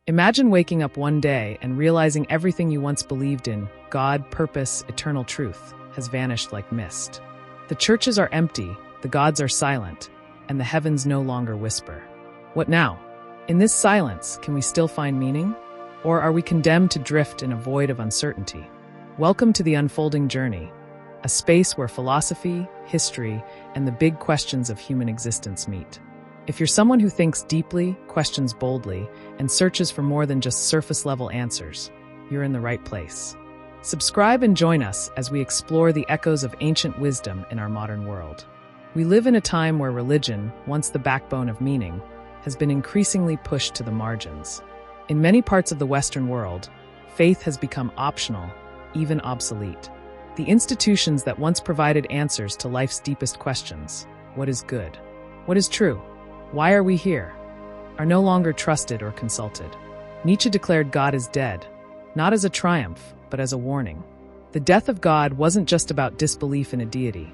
Imagine waking up one day and realizing everything you once believed in, God, purpose, eternal truth, has vanished like mist. The churches are empty, the gods are silent, and the heavens no longer whisper. What now? In this silence, can we still find meaning? Or are we condemned to drift in a void of uncertainty? Welcome to the unfolding journey, a space where philosophy, history, and the big questions of human existence meet. If you're someone who thinks deeply, questions boldly, and searches for more than just surface-level answers, you're in the right place. Subscribe and join us as we explore the echoes of ancient wisdom in our modern world. We live in a time where religion, once the backbone of meaning, has been increasingly pushed to the margins. In many parts of the Western world, faith has become optional, even obsolete. The institutions that once provided answers to life's deepest questions, what is good? What is true? Why are we here? Are no longer trusted or consulted. Nietzsche declared God is dead, not as a triumph, but as a warning. The death of God wasn't just about disbelief in a deity.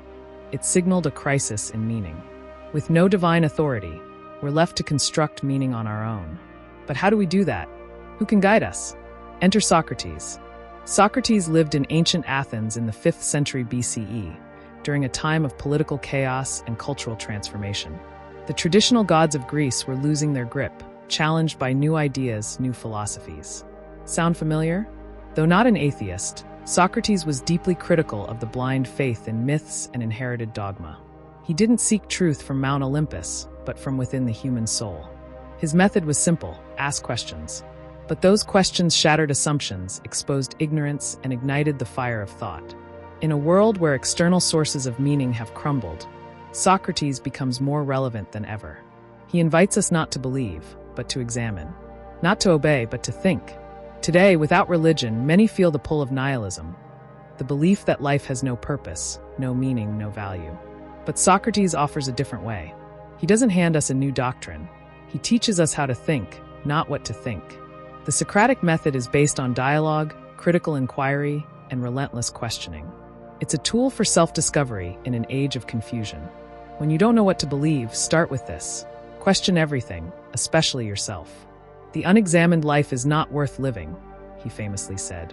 It signaled a crisis in meaning. With no divine authority, we're left to construct meaning on our own. But how do we do that? Who can guide us? Enter Socrates. Socrates lived in ancient Athens in the 5th century BCE, during a time of political chaos and cultural transformation. The traditional gods of Greece were losing their grip, challenged by new ideas, new philosophies. Sound familiar? Though not an atheist, Socrates was deeply critical of the blind faith in myths and inherited dogma. He didn't seek truth from Mount Olympus, but from within the human soul. His method was simple: ask questions. But those questions shattered assumptions, exposed ignorance, and ignited the fire of thought. In a world where external sources of meaning have crumbled, Socrates becomes more relevant than ever. He invites us not to believe, but to examine. Not to obey, but to think. Today, without religion, many feel the pull of nihilism, the belief that life has no purpose, no meaning, no value. But Socrates offers a different way. He doesn't hand us a new doctrine. He teaches us how to think, not what to think. The Socratic method is based on dialogue, critical inquiry, and relentless questioning. It's a tool for self-discovery in an age of confusion. When you don't know what to believe, start with this. Question everything, especially yourself. The unexamined life is not worth living, he famously said.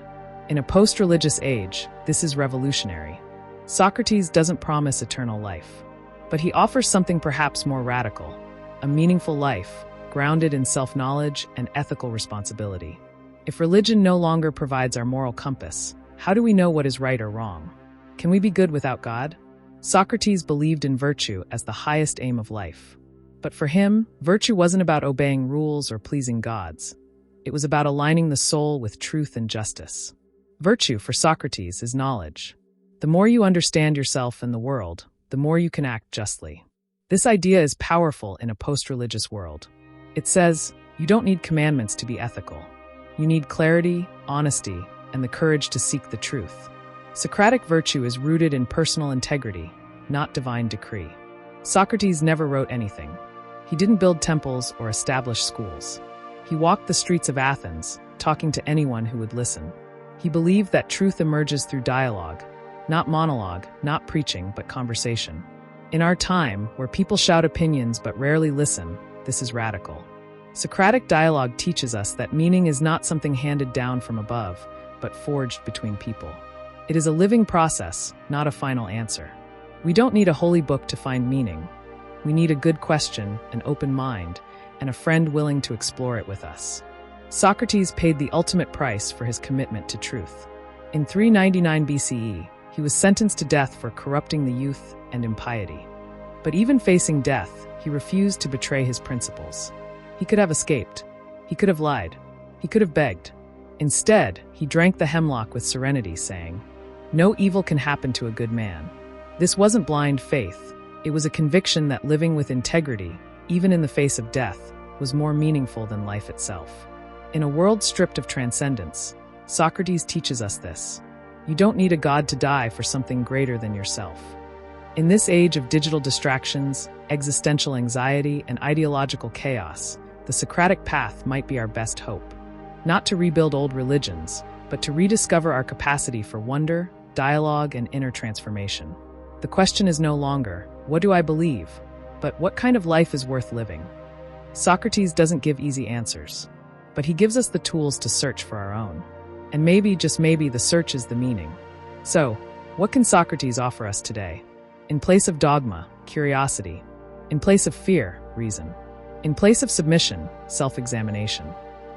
In a post-religious age, this is revolutionary. Socrates doesn't promise eternal life, but he offers something perhaps more radical: a meaningful life, grounded in self-knowledge and ethical responsibility. If religion no longer provides our moral compass, how do we know what is right or wrong? Can we be good without God? Socrates believed in virtue as the highest aim of life. But for him, virtue wasn't about obeying rules or pleasing gods. It was about aligning the soul with truth and justice. Virtue, for Socrates, is knowledge. The more you understand yourself and the world, the more you can act justly. This idea is powerful in a post-religious world. It says, you don't need commandments to be ethical. You need clarity, honesty, and the courage to seek the truth. Socratic virtue is rooted in personal integrity, not divine decree. Socrates never wrote anything. He didn't build temples or establish schools. He walked the streets of Athens, talking to anyone who would listen. He believed that truth emerges through dialogue, not monologue, not preaching, but conversation. In our time, where people shout opinions but rarely listen, this is radical. Socratic dialogue teaches us that meaning is not something handed down from above, but forged between people. It is a living process, not a final answer. We don't need a holy book to find meaning. We need a good question, an open mind, and a friend willing to explore it with us. Socrates paid the ultimate price for his commitment to truth. In 399 BCE, he was sentenced to death for corrupting the youth and impiety. But even facing death, he refused to betray his principles. He could have escaped. He could have lied. He could have begged. Instead, he drank the hemlock with serenity, saying, "No evil can happen to a good man." This wasn't blind faith. It was a conviction that living with integrity, even in the face of death, was more meaningful than life itself. In a world stripped of transcendence, Socrates teaches us this. You don't need a god to die for something greater than yourself. In this age of digital distractions, existential anxiety, and ideological chaos, the Socratic path might be our best hope. Not to rebuild old religions, but to rediscover our capacity for wonder, dialogue, and inner transformation. The question is no longer, what do I believe? But what kind of life is worth living? Socrates doesn't give easy answers. but he gives us the tools to search for our own. And maybe, just maybe, the search is the meaning. So, what can Socrates offer us today? In place of dogma, curiosity. In place of fear, reason. In place of submission, self-examination.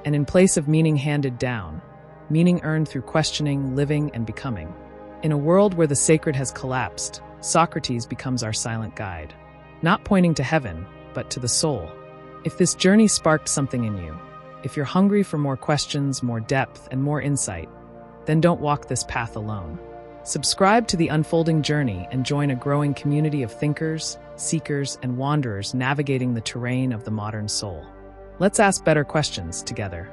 And in place of meaning handed down, meaning earned through questioning, living, and becoming. In a world where the sacred has collapsed, Socrates becomes our silent guide. Not pointing to heaven, but to the soul. If this journey sparked something in you, if you're hungry for more questions, more depth, and more insight, then don't walk this path alone. Subscribe to The Unfolding Journey and join a growing community of thinkers, seekers, and wanderers navigating the terrain of the modern soul. Let's ask better questions together.